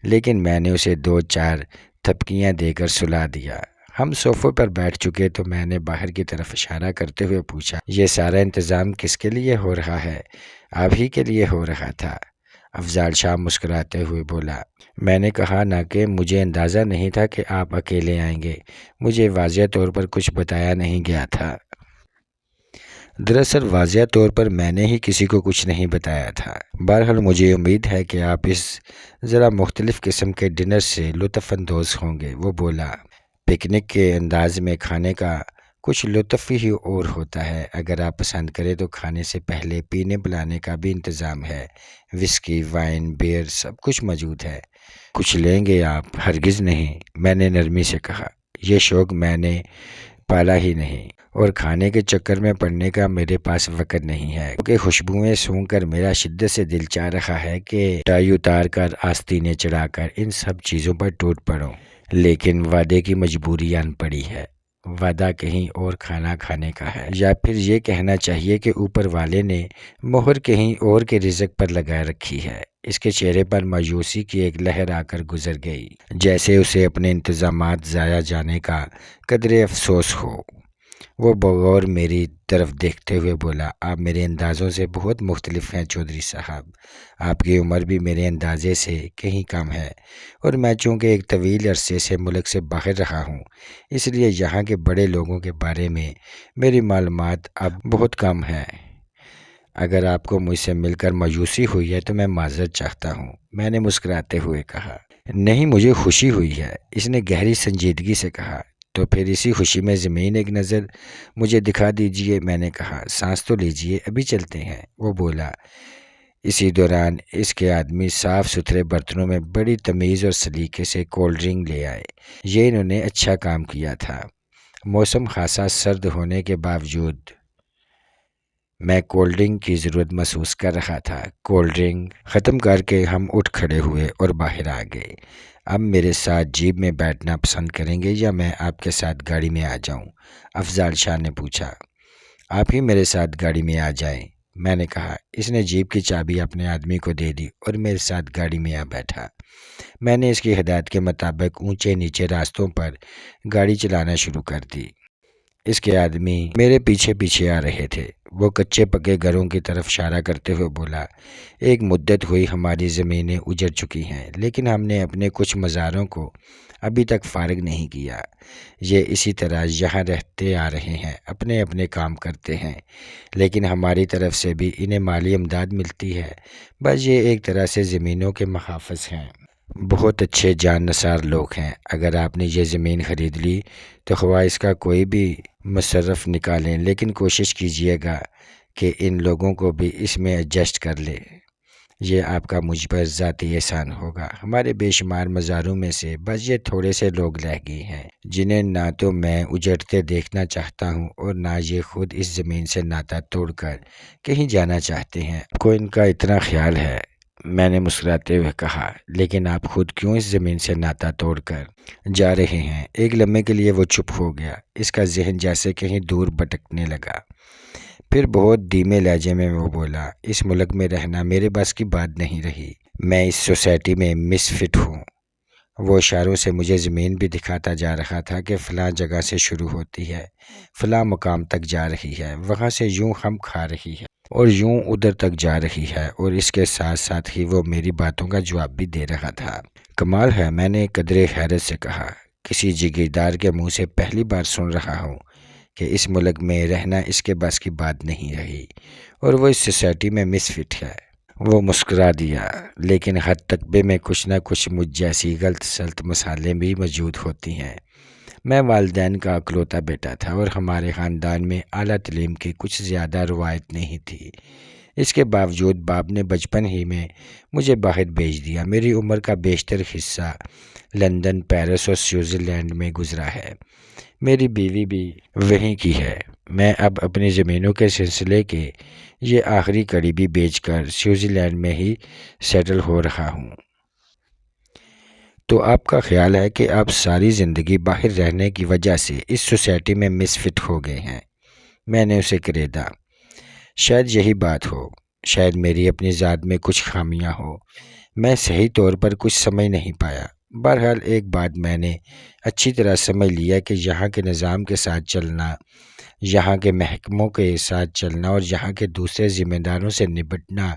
لیکن میں نے اسے 2-4 تھپکیاں دے کر سلا دیا۔ ہم صوفے پر بیٹھ چکے تو میں نے باہر کی طرف اشارہ کرتے ہوئے پوچھا، یہ سارا انتظام کس کے لیے ہو رہا ہے؟ آپ ہی کے لیے ہو رہا تھا۔ افضال شاہ مسکراتے ہوئے بولا، میں نے کہا نہ کہ مجھے اندازہ نہیں تھا کہ آپ اکیلے آئیں گے، مجھے واضح طور پر کچھ بتایا نہیں گیا تھا۔ دراصل واضح طور پر میں نے ہی کسی کو کچھ نہیں بتایا تھا۔ بہرحال مجھے امید ہے کہ آپ اس ذرا مختلف قسم کے ڈنر سے لطف اندوز ہوں گے۔ وہ بولا، پکنک کے انداز میں کھانے کا کچھ لطف ہی اور ہوتا ہے۔ اگر آپ پسند کریں تو کھانے سے پہلے پینے پلانے کا بھی انتظام ہے، وسکی، وائن، بیئر سب کچھ موجود ہے۔ کچھ لیں گے آپ؟ ہرگز نہیں، میں نے نرمی سے کہا، یہ شوق میں نے پالا ہی نہیں، اور کھانے کے چکر میں پڑنے کا میرے پاس وقت نہیں ہے، کیونکہ خوشبوئیں سونگھ کر میرا شدت سے دل چاہ رہا ہے کہ ٹائی اتار کر آستینے چڑھا کر ان سب چیزوں پر ٹوٹ پڑوں، لیکن وعدے کی مجبوری آن پڑی ہے۔ وعدہ کہیں اور کھانا کھانے کا ہے، یا پھر یہ کہنا چاہیے کہ اوپر والے نے مہر کہیں اور کے رزق پر لگا رکھی ہے۔ اس کے چہرے پر مایوسی کی ایک لہر آ کر گزر گئی، جیسے اسے اپنے انتظامات ضائع جانے کا قدرے افسوس ہو۔ وہ بغور میری طرف دیکھتے ہوئے بولا، آپ میرے اندازوں سے بہت مختلف ہیں چودھری صاحب، آپ کی عمر بھی میرے اندازے سے کہیں کم ہے، اور میں چونکہ ایک طویل عرصے سے ملک سے باہر رہا ہوں، اس لیے یہاں کے بڑے لوگوں کے بارے میں میری معلومات اب بہت کم ہیں۔ اگر آپ کو مجھ سے مل کر مایوسی ہوئی ہے تو میں معذرت چاہتا ہوں، میں نے مسکراتے ہوئے کہا۔ نہیں، مجھے خوشی ہوئی ہے، اس نے گہری سنجیدگی سے کہا۔ تو پھر اسی خوشی میں زمین ایک نظر مجھے دکھا دیجئے۔ میں نے کہا سانس تو لیجئے، ابھی چلتے ہیں۔ وہ بولا۔ اسی دوران اس کے آدمی صاف ستھرے برتنوں میں بڑی تمیز اور سلیقے سے کولڈ ڈرنک لے آئے۔ یہ انہوں نے اچھا کام کیا تھا۔ موسم خاصا سرد ہونے کے باوجود میں کولڈ ڈرنک کی ضرورت محسوس کر رہا تھا۔ کولڈ ڈرنک ختم کر کے ہم اٹھ کھڑے ہوئے اور باہر آ گئے۔ اب میرے ساتھ جیپ میں بیٹھنا پسند کریں گے یا میں آپ کے ساتھ گاڑی میں آ جاؤں؟ افضال شاہ نے پوچھا۔ آپ ہی میرے ساتھ گاڑی میں آ جائیں، میں نے کہا۔ اس نے جیپ کی چابی اپنے آدمی کو دے دی اور میرے ساتھ گاڑی میں آ بیٹھا۔ میں نے اس کی ہدایت کے مطابق اونچے نیچے راستوں پر گاڑی چلانا شروع کر دی۔ اس کے آدمی میرے پیچھے پیچھے آ رہے تھے۔ وہ کچے پکے گھروں کی طرف اشارہ کرتے ہوئے بولا، ایک مدت ہوئی ہماری زمینیں اجڑ چکی ہیں، لیکن ہم نے اپنے کچھ مزاروں کو ابھی تک فارغ نہیں کیا۔ یہ اسی طرح یہاں رہتے آ رہے ہیں، اپنے اپنے کام کرتے ہیں، لیکن ہماری طرف سے بھی انہیں مالی امداد ملتی ہے۔ بس یہ ایک طرح سے زمینوں کے محافظ ہیں۔ بہت اچھے جان نثار لوگ ہیں۔ اگر آپ نے یہ زمین خرید لی تو خواہ اس کا کوئی بھی مصرف نکالیں، لیکن کوشش کیجیے گا کہ ان لوگوں کو بھی اس میں ایڈجسٹ کر لیں۔ یہ آپ کا مجھ پر ذاتی احسان ہوگا۔ ہمارے بے شمار مزاروں میں سے بس یہ تھوڑے سے لوگ رہ گئے ہیں جنہیں نہ تو میں اجڑتے دیکھنا چاہتا ہوں اور نہ یہ خود اس زمین سے ناطا توڑ کر کہیں جانا چاہتے ہیں۔ آپ کو ان کا اتنا خیال ہے، میں نے مسکراتے ہوئے کہا، لیکن آپ خود کیوں اس زمین سے ناطا توڑ کر جا رہے ہیں؟ ایک لمحے کے لیے وہ چپ ہو گیا۔ اس کا ذہن جیسے کہیں دور بھٹکنے لگا۔ پھر بہت دھیمے لہجے میں وہ بولا، اس ملک میں رہنا میرے بس کی بات نہیں رہی۔ میں اس سوسائٹی میں مس فٹ ہوں۔ وہ اشاروں سے مجھے زمین بھی دکھاتا جا رہا تھا کہ فلاں جگہ سے شروع ہوتی ہے، فلاں مقام تک جا رہی ہے، وہاں سے یوں ہم کھا رہی ہے اور یوں ادھر تک جا رہی ہے، اور اس کے ساتھ ساتھ ہی وہ میری باتوں کا جواب بھی دے رہا تھا۔ کمال ہے، میں نے قدرے حیرت سے کہا۔ کسی جگیردار کے منہ سے پہلی بار سن رہا ہوں کہ اس ملک میں رہنا اس کے بس کی بات نہیں رہی اور وہ اس سوسائٹی میں مس فٹ ہے۔ وہ مسکرا دیا، لیکن ہر تقبے میں کچھ نہ کچھ مجھ جیسی غلط سلط مسالیں بھی موجود ہوتی ہیں۔ میں والدین کا اکلوتا بیٹا تھا اور ہمارے خاندان میں اعلیٰ تعلیم کی کچھ زیادہ روایت نہیں تھی۔ اس کے باوجود باپ نے بچپن ہی میں مجھے باہر بھیج دیا۔ میری عمر کا بیشتر حصہ لندن، پیرس اور سوئٹزرلینڈ میں گزرا ہے۔ میری بیوی بھی وہیں کی ہے۔ میں اب اپنی زمینوں کے سلسلے کے یہ آخری کڑی بھی بیچ کر سوئٹزرلینڈ میں ہی سیٹل ہو رہا ہوں۔ تو آپ کا خیال ہے کہ آپ ساری زندگی باہر رہنے کی وجہ سے اس سوسائٹی میں مس فٹ ہو گئے ہیں؟ میں نے اسے کریدا۔ شاید یہی بات ہو، شاید میری اپنی ذات میں کچھ خامیاں ہوں، میں صحیح طور پر کچھ سمجھ نہیں پایا۔ بہرحال ایک بات میں نے اچھی طرح سمجھ لیا کہ یہاں کے نظام کے ساتھ چلنا، یہاں کے محکموں کے ساتھ چلنا اور یہاں کے دوسرے ذمہ داروں سے نپٹنا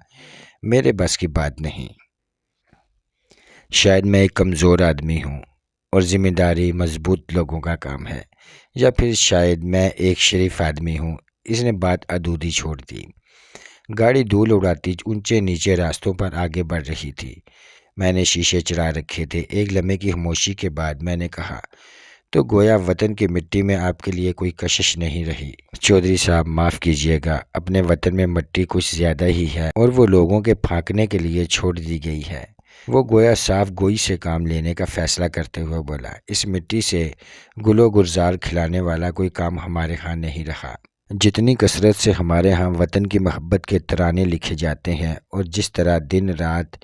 میرے بس کی بات نہیں۔ شاید میں ایک کمزور آدمی ہوں اور ذمہ داری مضبوط لوگوں کا کام ہے، یا پھر شاید میں ایک شریف آدمی ہوں۔ اس نے بات ادھوری چھوڑ دی۔ گاڑی دھول اڑاتی اونچے نیچے راستوں پر آگے بڑھ رہی تھی۔ میں نے شیشے چڑھا رکھے تھے۔ ایک لمحے کی خاموشی کے بعد میں نے کہا، تو گویا وطن کی مٹی میں آپ کے لیے کوئی کشش نہیں رہی؟ چودھری صاحب معاف کیجیے گا، اپنے وطن میں مٹی کچھ زیادہ ہی ہے اور وہ لوگوں کے پھانکنے کے لیے چھوڑ دی گئی ہے۔ وہ گویا صاف گوئی سے کام لینے کا فیصلہ کرتے ہوئے بولا، اس مٹی سے گل و گلزار کھلانے والا کوئی کام ہمارے ہاں نہیں رہا۔ جتنی کثرت سے ہمارے ہاں وطن کی محبت کے ترانے لکھے جاتے ہیں اور جس طرح دن رات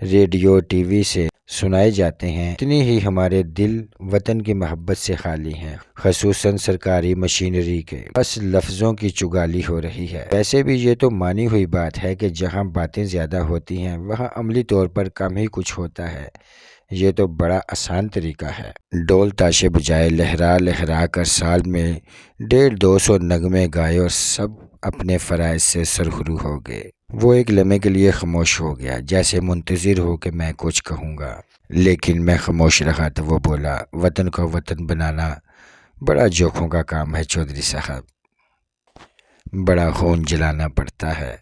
ریڈیو ٹی وی سے سنائے جاتے ہیں، اتنی ہی ہمارے دل وطن کی محبت سے خالی ہیں، خصوصاً سرکاری مشینری کے بس لفظوں کی چگالی ہو رہی ہے۔ ویسے بھی یہ تو مانی ہوئی بات ہے کہ جہاں باتیں زیادہ ہوتی ہیں وہاں عملی طور پر کم ہی کچھ ہوتا ہے۔ یہ تو بڑا آسان طریقہ ہے۔ ڈول تاشے بجائے، لہرا لہرا کر سال میں 150-200 نغمے گائے اور سب اپنے فرائض سے سرخرو ہو گئے۔ وہ ایک لمحے کے لیے خاموش ہو گیا، جیسے منتظر ہو کہ میں کچھ کہوں گا، لیکن میں خاموش رہا تو وہ بولا، وطن کو وطن بنانا بڑا جوکھوں کا کام ہے چودھری صاحب، بڑا خون جلانا پڑتا ہے،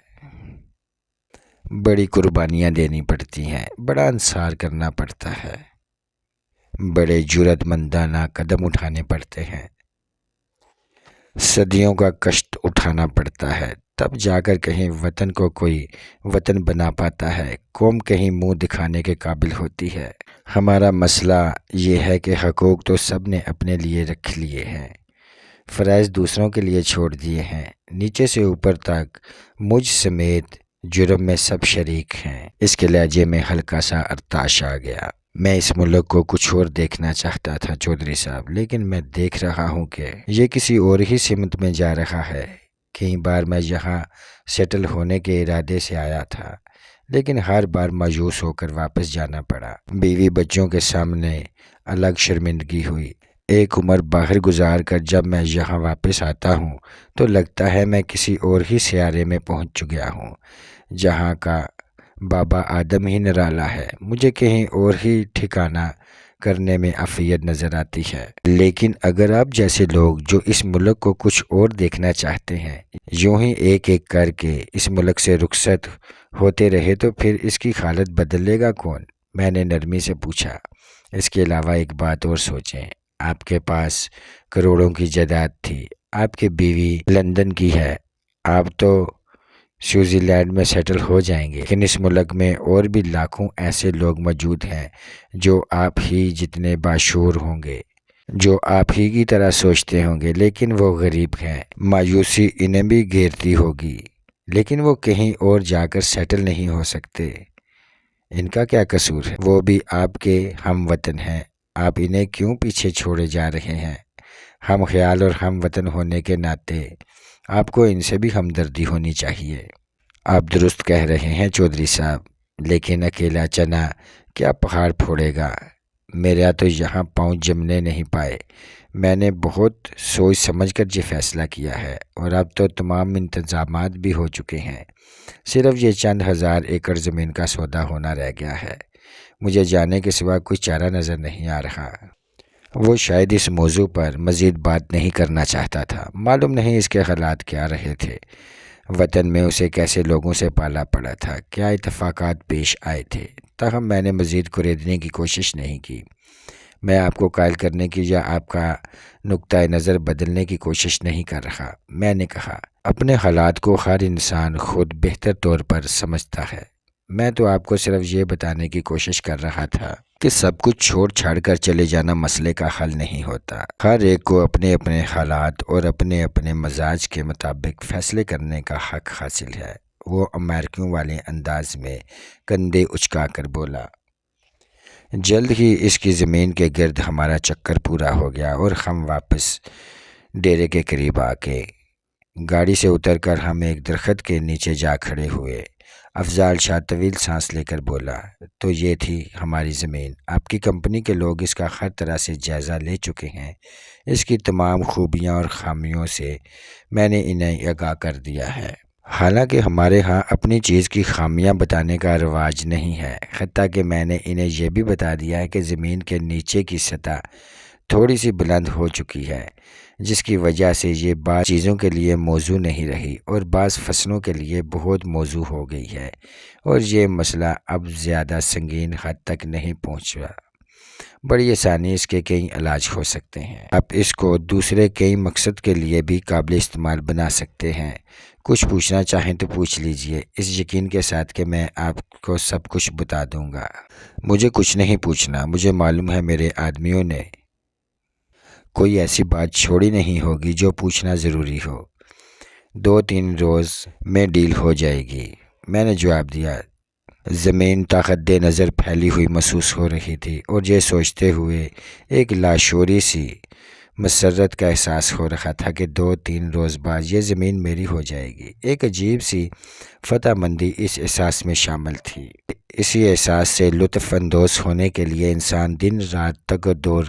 بڑی قربانیاں دینی پڑتی ہیں، بڑا انصار کرنا پڑتا ہے۔ بڑے جرأتمندانہ قدم اٹھانے پڑتے ہیں، صدیوں کا کشٹ اٹھانا پڑتا ہے، تب جا کر کہیں وطن کو کوئی وطن بنا پاتا ہے، قوم کہیں منہ دکھانے کے قابل ہوتی ہے۔ ہمارا مسئلہ یہ ہے کہ حقوق تو سب نے اپنے لیے رکھ لیے ہیں، فرائض دوسروں کے لیے چھوڑ دیے ہیں، نیچے سے اوپر تک مجھ سمیت جرم میں سب شریک ہیں۔ اس کے لہجے میں ہلکا سا ارتعاش آ گیا۔ میں اس ملک کو کچھ اور دیکھنا چاہتا تھا چودھری صاحب، لیکن میں دیکھ رہا ہوں کہ یہ کسی اور ہی سمت میں جا رہا ہے۔ کئی بار میں یہاں سیٹل ہونے کے ارادے سے آیا تھا، لیکن ہر بار مایوس ہو کر واپس جانا پڑا۔ بیوی بچوں کے سامنے الگ شرمندگی ہوئی۔ ایک عمر باہر گزار کر جب میں یہاں واپس آتا ہوں تو لگتا ہے میں کسی اور ہی سیارے میں پہنچ گیا ہوں، جہاں کا بابا آدم ہی نرالا ہے۔ مجھے کہیں اور ہی ٹھکانہ کرنے میں عافیت نظر آتی ہے۔ لیکن اگر آپ جیسے لوگ جو اس ملک کو کچھ اور دیکھنا چاہتے ہیں یوں ہی ایک ایک کر کے اس ملک سے رخصت ہوتے رہے تو پھر اس کی حالت بدلے گا کون؟ میں نے نرمی سے پوچھا۔ اس کے علاوہ ایک بات اور سوچیں، آپ کے پاس کروڑوں کی جائیداد تھی، آپ کی بیوی لندن کی ہے، آپ تو سوئٹزر لینڈ میں سیٹل ہو جائیں گے، لیکن اس ملک میں اور بھی لاکھوں ایسے لوگ موجود ہیں جو آپ ہی جتنے باشعور ہوں گے، جو آپ ہی کی طرح سوچتے ہوں گے، لیکن وہ غریب ہیں۔ مایوسی انہیں بھی گھیرتی ہوگی، لیکن وہ کہیں اور جا کر سیٹل نہیں ہو سکتے۔ ان کا کیا قصور ہے؟ وہ بھی آپ کے ہم وطن ہیں، آپ انہیں کیوں پیچھے چھوڑے جا رہے ہیں؟ ہم خیال اور ہم وطن ہونے کے ناطے آپ کو ان سے بھی ہمدردی ہونی چاہیے۔ آپ درست کہہ رہے ہیں چودھری صاحب، لیکن اکیلا چنا کیا پہاڑ پھوڑے گا؟ میرا تو یہاں پاؤں جمنے نہیں پائے۔ میں نے بہت سوچ سمجھ کر یہ فیصلہ کیا ہے، اور اب تو تمام انتظامات بھی ہو چکے ہیں، صرف یہ چند ہزار ایکڑ زمین کا سودا ہونا رہ گیا ہے۔ مجھے جانے کے سوا کوئی چارہ نظر نہیں آ رہا۔ وہ شاید اس موضوع پر مزید بات نہیں کرنا چاہتا تھا، معلوم نہیں اس کے حالات کیا رہے تھے، وطن میں اسے کیسے لوگوں سے پالا پڑا تھا، کیا اتفاقات پیش آئے تھے۔ تاہم میں نے مزید کریدنے کی کوشش نہیں کی۔ میں آپ کو قائل کرنے کی یا آپ کا نقطۂ نظر بدلنے کی کوشش نہیں کر رہا۔ میں نے کہا، اپنے حالات کو ہر انسان خود بہتر طور پر سمجھتا ہے۔ میں تو آپ کو صرف یہ بتانے کی کوشش کر رہا تھا کہ سب کچھ چھوڑ چھاڑ کر چلے جانا مسئلے کا حل نہیں ہوتا۔ ہر ایک کو اپنے اپنے حالات اور اپنے اپنے مزاج کے مطابق فیصلے کرنے کا حق حاصل ہے۔ وہ امریکیوں والے انداز میں کندھے اچکا کر بولا۔ جلد ہی اس کی زمین کے گرد ہمارا چکر پورا ہو گیا اور ہم واپس ڈیرے کے قریب آ کے گاڑی سے اتر کر ہم ایک درخت کے نیچے جا کھڑے ہوئے۔ افضال شاہ طویل سانس لے کر بولا، تو یہ تھی ہماری زمین، آپ کی کمپنی کے لوگ اس کا ہر طرح سے جائزہ لے چکے ہیں، اس کی تمام خوبیاں اور خامیوں سے میں نے انہیں آگاہ کر دیا ہے۔ حالانکہ ہمارے ہاں اپنی چیز کی خامیاں بتانے کا رواج نہیں ہے، حتیٰ کہ میں نے انہیں یہ بھی بتا دیا ہے کہ زمین کے نیچے کی سطح تھوڑی سی بلند ہو چکی ہے، جس کی وجہ سے یہ بعض چیزوں کے لیے موزوں نہیں رہی اور بعض فصلوں کے لیے بہت موزوں ہو گئی ہے، اور یہ مسئلہ اب زیادہ سنگین حد تک نہیں پہنچا۔ بڑی آسانی اس کے کئی علاج ہو سکتے ہیں۔ آپ اس کو دوسرے کئی مقصد کے لیے بھی قابل استعمال بنا سکتے ہیں۔ کچھ پوچھنا چاہیں تو پوچھ لیجئے، اس یقین کے ساتھ کہ میں آپ کو سب کچھ بتا دوں گا۔ مجھے کچھ نہیں پوچھنا، مجھے معلوم ہے میرے آدمیوں نے کوئی ایسی بات چھوڑی نہیں ہوگی جو پوچھنا ضروری ہو۔ 2-3 روز میں ڈیل ہو جائے گی۔ میں نے جواب دیا۔ زمین طاقت نظر پھیلی ہوئی محسوس ہو رہی تھی، اور یہ سوچتے ہوئے ایک لاشعوری سی مسرت کا احساس ہو رہا تھا کہ 2-3 روز بعد یہ زمین میری ہو جائے گی۔ ایک عجیب سی فتح مندی اس احساس میں شامل تھی۔ اسی احساس سے لطف اندوز ہونے کے لیے انسان دن رات تگ و دور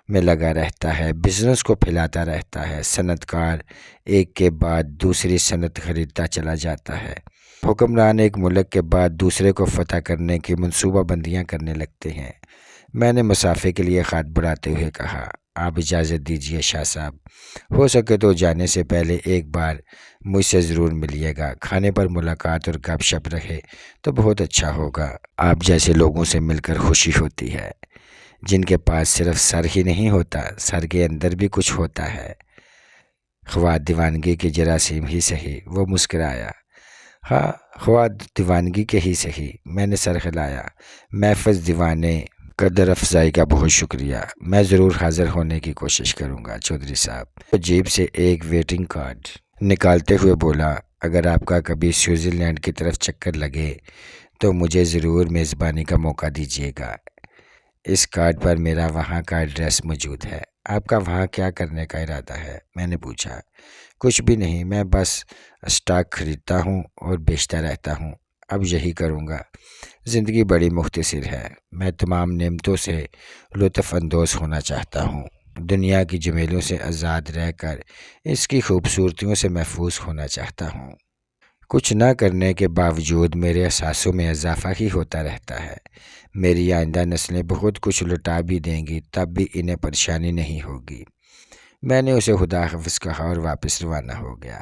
میں لگا رہتا ہے، بزنس کو پھیلاتا رہتا ہے، صنعت کار ایک کے بعد دوسری صنعت خریدتا چلا جاتا ہے، حکمران ایک ملک کے بعد دوسرے کو فتح کرنے کی منصوبہ بندیاں کرنے لگتے ہیں۔ میں نے مسافے کے لیے ہاتھ بڑھاتے ہوئے کہا، آپ اجازت دیجئے شاہ صاحب، ہو سکے تو جانے سے پہلے ایک بار مجھ سے ضرور ملیے گا، کھانے پر ملاقات اور گپ شپ رہے تو بہت اچھا ہوگا، آپ جیسے لوگوں سے مل کر خوشی ہوتی ہے۔ جن کے پاس صرف سر ہی نہیں ہوتا، سر کے اندر بھی کچھ ہوتا ہے۔ خواہ دیوانگی کی جراثیم ہی سہی، وہ مسکرایا۔ ہاں، خواہ دیوانگی کے ہی سہی، میں نے سر ہلایا۔ محفظ دیوانے قدر افزائی کا بہت شکریہ، میں ضرور حاضر ہونے کی کوشش کروں گا چودھری صاحب۔ جیب سے ایک ویٹنگ کارڈ نکالتے ہوئے بولا، اگر آپ کا کبھی سوئٹزرلینڈ کی طرف چکر لگے تو مجھے ضرور میزبانی کا موقع دیجیے گا۔ اس کارڈ پر میرا وہاں کا ایڈریس موجود ہے۔ آپ کا وہاں کیا کرنے کا ارادہ ہے؟ میں نے پوچھا۔ کچھ بھی نہیں، میں بس اسٹاک خریدتا ہوں اور بیچتا رہتا ہوں، اب یہی کروں گا۔ زندگی بڑی مختصر ہے، میں تمام نعمتوں سے لطف اندوز ہونا چاہتا ہوں، دنیا کی جمیلوں سے آزاد رہ کر اس کی خوبصورتیوں سے محفوظ ہونا چاہتا ہوں۔ کچھ نہ کرنے کے باوجود میرے احساسوں میں اضافہ ہی ہوتا رہتا ہے۔ میری آئندہ نسلیں بہت کچھ لٹا بھی دیں گی، تب بھی انہیں پریشانی نہیں ہوگی۔ میں نے اسے خدا حافظ کہا اور واپس روانہ ہو گیا۔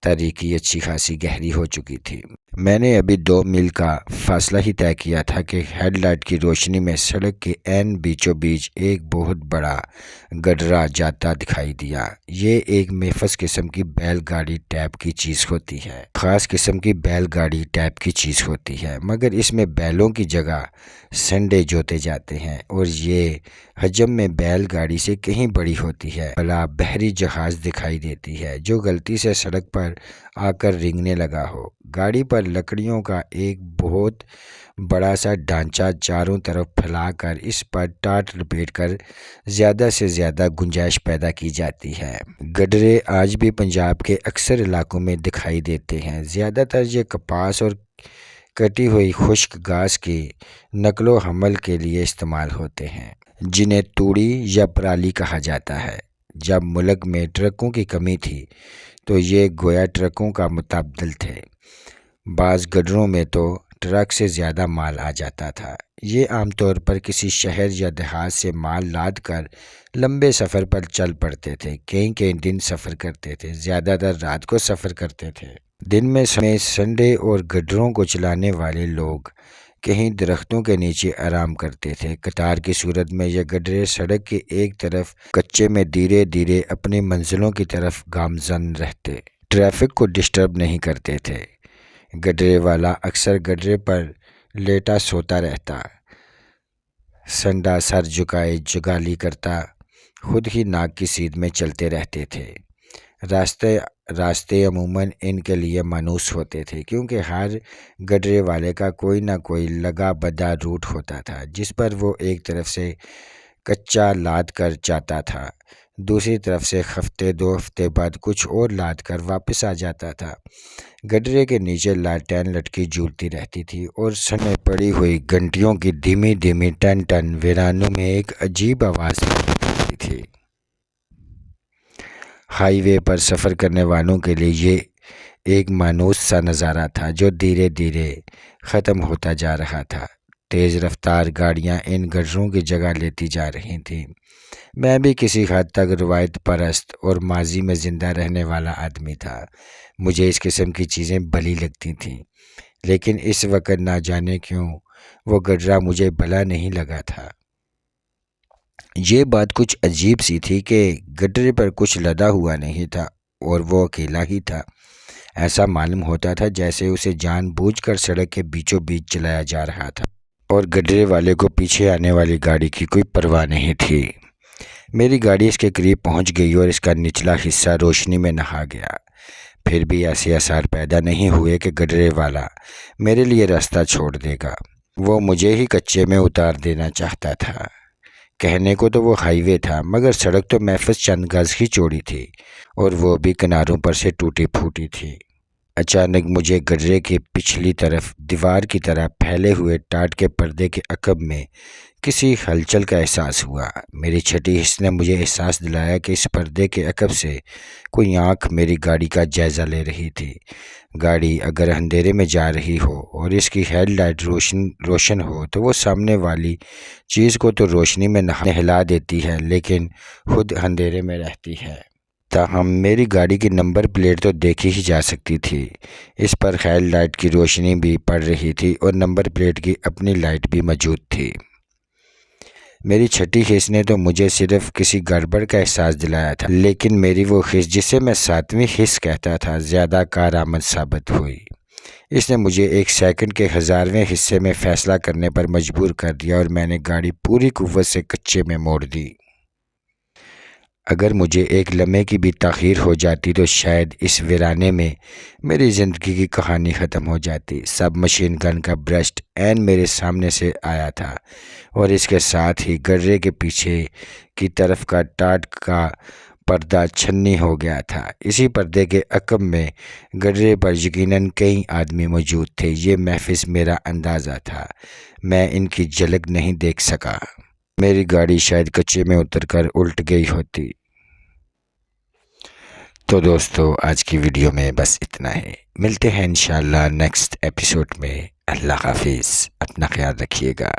تاریکی اچھی خاصی گہری ہو چکی تھی۔ میں نے ابھی 2 میل کا فاصلہ ہی طے کیا تھا کہ ہیڈ لائٹ کی روشنی میں سڑک کے عین بیچوں بیچ ایک بہت بڑا گڈرا جاتا دکھائی دیا۔ یہ ایک محفوظ قسم کی بیل گاڑی ٹائپ کی چیز ہوتی ہے، خاص قسم کی بیل گاڑی ٹائپ کی چیز ہوتی ہے، مگر اس میں بیلوں کی جگہ سنڈے جوتے جاتے ہیں اور یہ حجم میں بیل گاڑی سے کہیں بڑی ہوتی ہے۔ بلا بحری جہاز دکھائی دیتی ہے جو غلطی سے سڑک پر آ کر رینگنے لگا ہو۔ گاڑی پر لکڑیوں کا ایک بہت بڑا سا ڈھانچہ چاروں طرف پھیلا کر اس پر ٹاٹ لپیٹ کر زیادہ سے زیادہ گنجائش پیدا کی جاتی ہے۔ گڈرے آج بھی پنجاب کے اکثر علاقوں میں دکھائی دیتے ہیں۔ زیادہ تر یہ کپاس اور کٹی ہوئی خشک گھاس کی نقل و حمل کے لیے استعمال ہوتے ہیں، جنہیں توڑی یا پرالی کہا جاتا ہے۔ جب ملک میں ٹرکوں کی کمی تھی تو یہ گویا ٹرکوں کا متبادل تھے۔ بعض گڈروں میں تو ٹرک سے زیادہ مال آ جاتا تھا۔ یہ عام طور پر کسی شہر یا دیہات سے مال لاد کر لمبے سفر پر چل پڑتے تھے، کئی دن سفر کرتے تھے، زیادہ تر رات کو سفر کرتے تھے۔ دن میں سنڈے اور گڈروں کو چلانے والے لوگ کہیں درختوں کے نیچے آرام کرتے تھے۔ قطار کی صورت میں یہ گڈرے سڑک کے ایک طرف کچے میں دھیرے دھیرے اپنی منزلوں کی طرف گامزن رہتے، ٹریفک کو ڈسٹرب نہیں کرتے تھے۔ گڈرے والا اکثر گڈرے پر لیٹا سوتا رہتا، سنڈا سر جھکائے جگالی کرتا، خود ہی ناک کی سیدھ میں چلتے رہتے تھے۔ راستے عموماً ان کے لیے مانوس ہوتے تھے، کیونکہ ہر گڈرے والے کا کوئی نہ کوئی لگا بدا روٹ ہوتا تھا جس پر وہ ایک طرف سے کچا لاد کر جاتا تھا، دوسری طرف سے ہفتے 2 ہفتے بعد کچھ اور لاد کر واپس آ جاتا تھا۔ گڈرے کے نیچے لالٹین لٹکی جھولتی رہتی تھی اور سڑک میں پڑی ہوئی گھنٹیوں کی دھیمی دھیمی ٹن ٹن ویرانوں میں ایک عجیب آواز آتی تھی۔ ہائی وے پر سفر کرنے والوں کے لیے یہ ایک مانوس سا نظارہ تھا جو دھیرے دھیرے ختم ہوتا جا رہا تھا۔ تیز رفتار گاڑیاں ان گڈروں کی جگہ لیتی جا رہی تھیں۔ میں بھی کسی حد تک روایت پرست اور ماضی میں زندہ رہنے والا آدمی تھا، مجھے اس قسم کی چیزیں بھلی لگتی تھیں، لیکن اس وقت نہ جانے کیوں وہ گڈرا مجھے بھلا نہیں لگا تھا۔ یہ بات کچھ عجیب سی تھی کہ گڈرے پر کچھ لدا ہوا نہیں تھا اور وہ اکیلا ہی تھا۔ ایسا معلوم ہوتا تھا جیسے اسے جان بوجھ کر سڑک کے بیچوں بیچ چلایا جا رہا تھا اور گڈرے والے کو پیچھے آنے والی گاڑی کی کوئی پرواہ نہیں تھی۔ میری گاڑی اس کے قریب پہنچ گئی اور اس کا نچلا حصہ روشنی میں نہا گیا۔ پھر بھی ایسے آثار پیدا نہیں ہوئے کہ گڈرے والا میرے لیے راستہ چھوڑ دے گا۔ وہ مجھے ہی کچے میں اتار دینا چاہتا تھا۔ کہنے کو تو وہ ہائی وے تھا، مگر سڑک تو محض چند گز ہی چوڑی تھی اور وہ بھی کناروں پر سے ٹوٹی پھوٹی تھی۔ اچانک مجھے گڈرے کی پچھلی طرف دیوار کی طرح پھیلے ہوئے ٹاٹ کے پردے کے عقب میں کسی ہلچل کا احساس ہوا۔ میری چھٹی حس نے مجھے احساس دلایا کہ اس پردے کے عقب سے کوئی آنکھ میری گاڑی کا جائزہ لے رہی تھی۔ گاڑی اگر اندھیرے میں جا رہی ہو اور اس کی ہیڈ لائٹ روشن ہو تو وہ سامنے والی چیز کو تو روشنی میں نہلا دیتی ہے لیکن خود اندھیرے میں رہتی ہے۔ تاہم میری گاڑی کی نمبر پلیٹ تو دیکھی ہی جا سکتی تھی، اس پر ہیڈ لائٹ کی روشنی بھی پڑ رہی تھی اور نمبر پلیٹ کی اپنی لائٹ بھی موجود تھی۔ میری چھٹی حس نے تو مجھے صرف کسی گڑبڑ کا احساس دلایا تھا، لیکن میری وہ حس جسے میں 7ویں حس کہتا تھا زیادہ کارآمد ثابت ہوئی۔ اس نے مجھے 1 سیکنڈ کے 1000ویں حصے میں فیصلہ کرنے پر مجبور کر دیا اور میں نے گاڑی پوری قوت سے کچے میں موڑ دی۔ اگر مجھے ایک لمحے کی بھی تاخیر ہو جاتی تو شاید اس ویرانے میں میری زندگی کی کہانی ختم ہو جاتی۔ سب مشین گن کا برسٹ عین میرے سامنے سے آیا تھا اور اس کے ساتھ ہی گڈرے کے پیچھے کی طرف کا ٹاٹ کا پردہ چھنی ہو گیا تھا۔ اسی پردے کے عقب میں گڈرے پر یقیناً کئی آدمی موجود تھے۔ یہ محفظ میرا اندازہ تھا، میں ان کی جھلک نہیں دیکھ سکا۔ میری گاڑی شاید کچے میں اتر کر الٹ گئی ہوتی۔ تو دوستو آج کی ویڈیو میں بس اتنا ہے، ملتے ہیں انشاءاللہ نیکسٹ ایپیسوڈ میں۔ اللہ حافظ، اپنا خیال رکھیے گا۔